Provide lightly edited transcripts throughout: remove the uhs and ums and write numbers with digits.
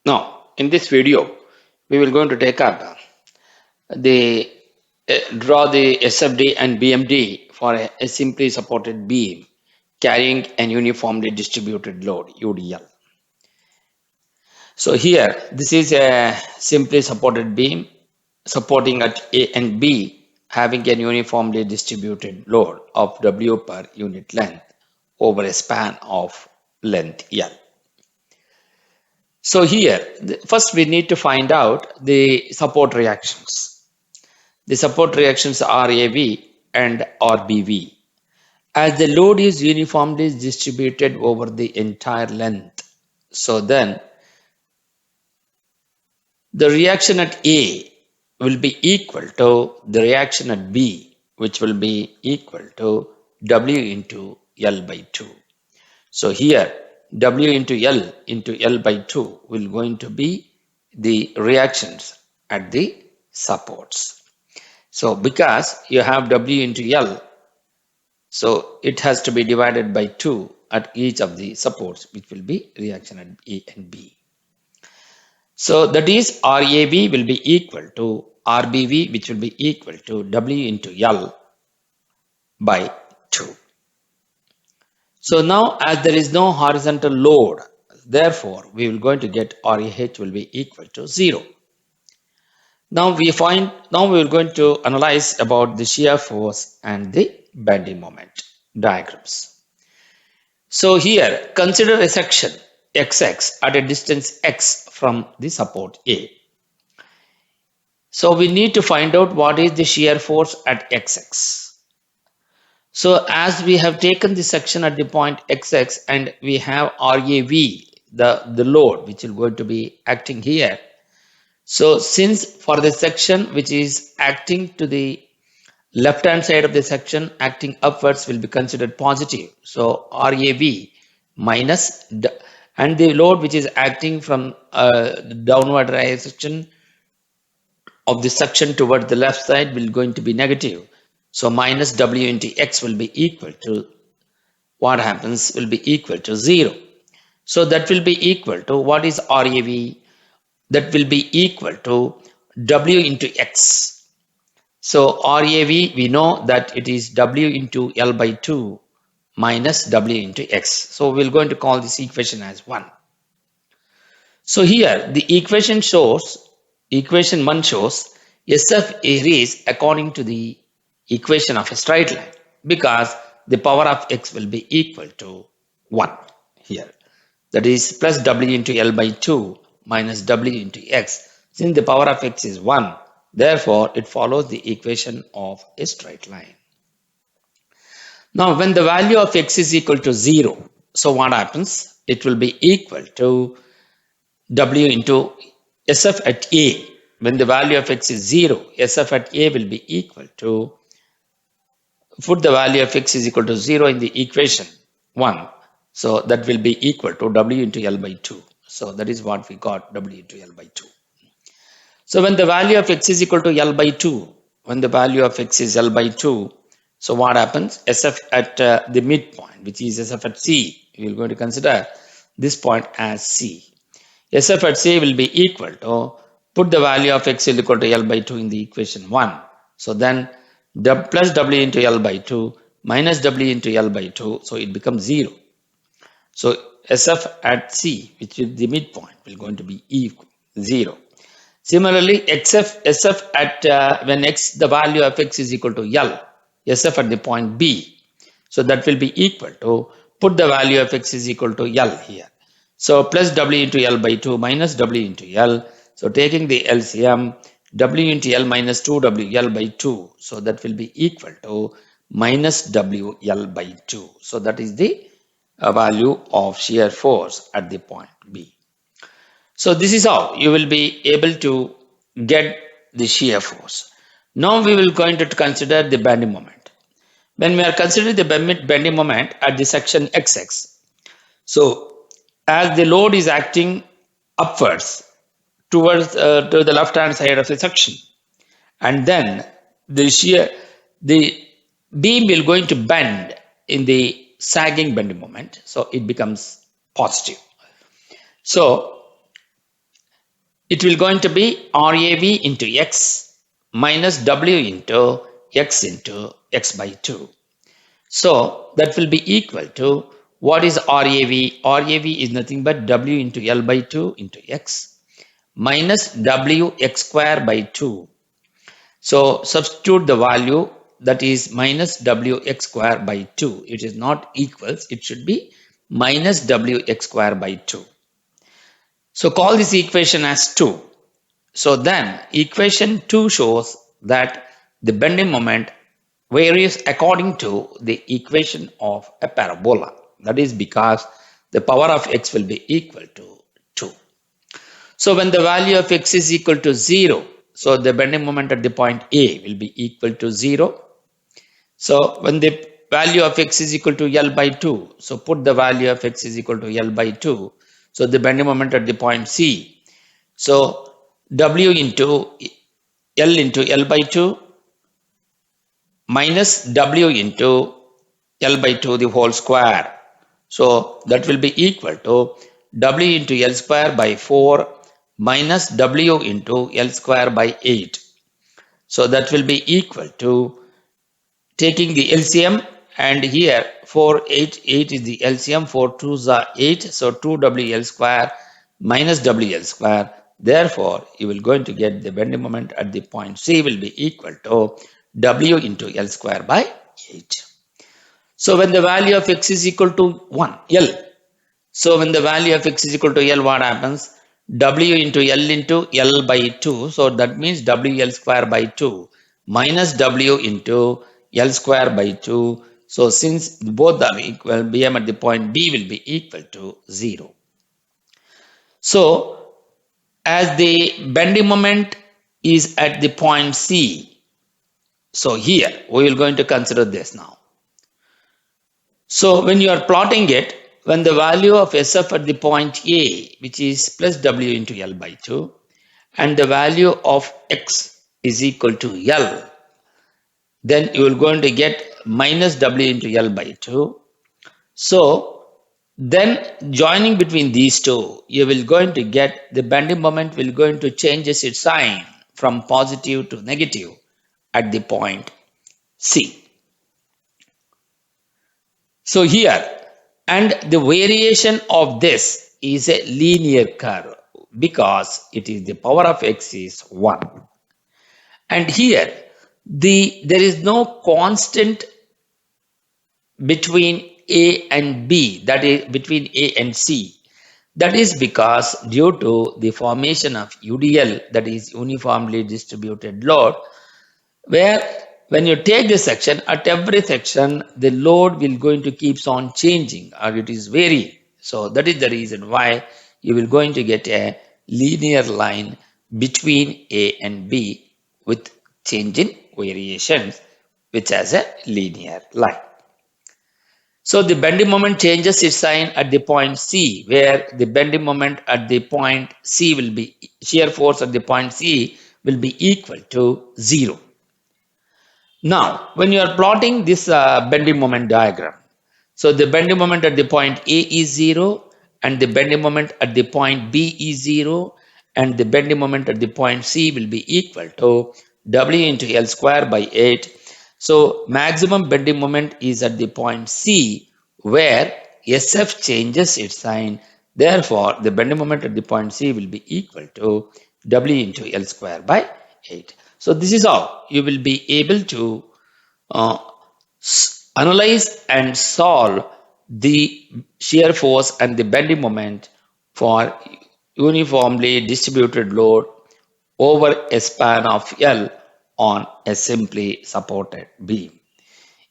Now, in this video, we will going to take up the draw the SFD and BMD for a simply supported beam carrying an uniformly distributed load UDL. So here, this is a simply supported beam supporting at A and B having an uniformly distributed load of W per unit length over a span of length L. So here, first we need to find out the support reactions. The support reactions are RAV and RBV. As the load is uniformly distributed over the entire length, so then the reaction at A will be equal to the reaction at B, which will be equal to W into L by 2. So here W into L by 2 will going to be the reactions at the supports. So because you have W into L, so it has to be divided by 2 at each of the supports, which will be reaction at A and B. So that is RAV will be equal to RBV, which will be equal to W into L by 2. So now as there is no horizontal load, therefore we will going to get RAH will be equal to 0. Now we are going to analyze about the shear force and the bending moment diagrams. So here consider a section XX at a distance x from the support A. So we need to find out what is the shear force at XX. So as we have taken the section at the point XX and we have RAV, the load which is going to be acting here. So since for the section which is acting to the left hand side of the section acting upwards will be considered positive. So RAV minus and the load which is acting from downward direction of the section toward the left side will going to be negative. So minus W into X will be equal to what happens will be equal to 0. So that will be equal to what is RAV? That will be equal to W into X. So RAV, we know that it is W into L by 2 minus W into X. So we're going to call this equation as 1. So here the equation 1 shows SF is according to the equation of a straight line because the power of X will be equal to 1 here. That is plus W into L by 2 minus W into X. Since the power of X is 1, therefore it follows the equation of a straight line. Now when the value of X is equal to 0, so what happens? It will be equal to W into SF at A. When the value of X is 0, SF at A will be equal to, put the value of X is equal to 0 in the equation 1. So that will be equal to W into L by 2. So that is what we got, W into L by 2. So when the value of X is equal to L by 2, when the value of X is L by 2, so what happens? SF at the midpoint, which is SF at C, we are going to consider this point as C. SF at C will be equal to, put the value of X is equal to L by 2 in the equation 1. So then plus W into L by 2 minus W into L by 2, so it becomes 0. So SF at C, which is the midpoint, will going to be equal 0. Similarly, SF at when X, the value of X is equal to L, SF at the point B. So that will be equal to, put the value of X is equal to L here. So plus W into L by 2 minus W into L. So taking the LCM, W into L minus 2WL by 2. So that will be equal to minus WL by 2. So that is the value of shear force at the point B. So this is how you will be able to get the shear force. Now we will going to consider the bending moment. When we are considering the bending moment at the section XX, so as the load is acting upwards towards to the left hand side of the section, and then the beam will going to bend in the sagging bending moment, so it becomes positive. So it will going to be RAV into X minus W into X into X by 2. So that will be equal to, what is RAV? RAV is nothing but W into L by 2 into X minus W X square by 2. So substitute the value, that is minus Wx square by 2. It is not equals, it should be minus Wx square by 2. So call this equation as 2. So then equation 2 shows that the bending moment varies according to the equation of a parabola. That is because the power of x will be equal to 2. So when the value of x is equal to 0, so the bending moment at the point A will be equal to 0. So when the value of x is equal to L by 2, so put the value of x is equal to L by 2. So the bending moment at the point C. So W into L by 2 minus W into L by 2 the whole square. So that will be equal to W into L square by 4 minus W into L square by 8. So that will be equal to, taking the LCM, and here 4, 8 is the LCM, 4 2s are 8, so 2WL square minus WL square. Therefore, you will going to get the bending moment at the point C will be equal to W into L square by 8. So when the value of x is equal to 1, L. So when the value of x is equal to L, what happens? W into L by 2. So that means WL square by 2 minus W into L square by 2. So since both are equal, BM at the point B will be equal to 0. So as the bending moment is at the point C, so here we are going to consider this now. So when you are plotting it, when the value of SF at the point A, which is plus W into L by 2, and the value of X is equal to L, then you will going to get minus W into L by 2. So then joining between these two, you will going to get the bending moment will going to change its sign from positive to negative at the point C. So here, and the variation of this is a linear curve because it is the power of x is 1. And here, there is no constant between A and B, that is between A and C. That is because due to the formation of UDL, that is uniformly distributed load, where when you take this section, at every section the load will going to keeps on changing or it is varying. So that is the reason why you will going to get a linear line between A and B with changing variations, which has a linear line. So the bending moment changes its sign at the point C, where the bending moment at the point C will be, shear force at the point C will be equal to 0. Now, when you are plotting this bending moment diagram, so the bending moment at the point A is 0 and the bending moment at the point B is 0 and the bending moment at the point C will be equal to W into L square by 8. So maximum bending moment is at the point C where SF changes its sign. Therefore, the bending moment at the point C will be equal to W into L square by 8. So this is how you will be able to uh, analyze and solve the shear force and the bending moment for uniformly distributed load over a span of L on a simply supported beam.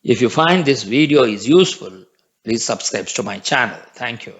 If you find this video is useful, please subscribe to my channel. Thank you.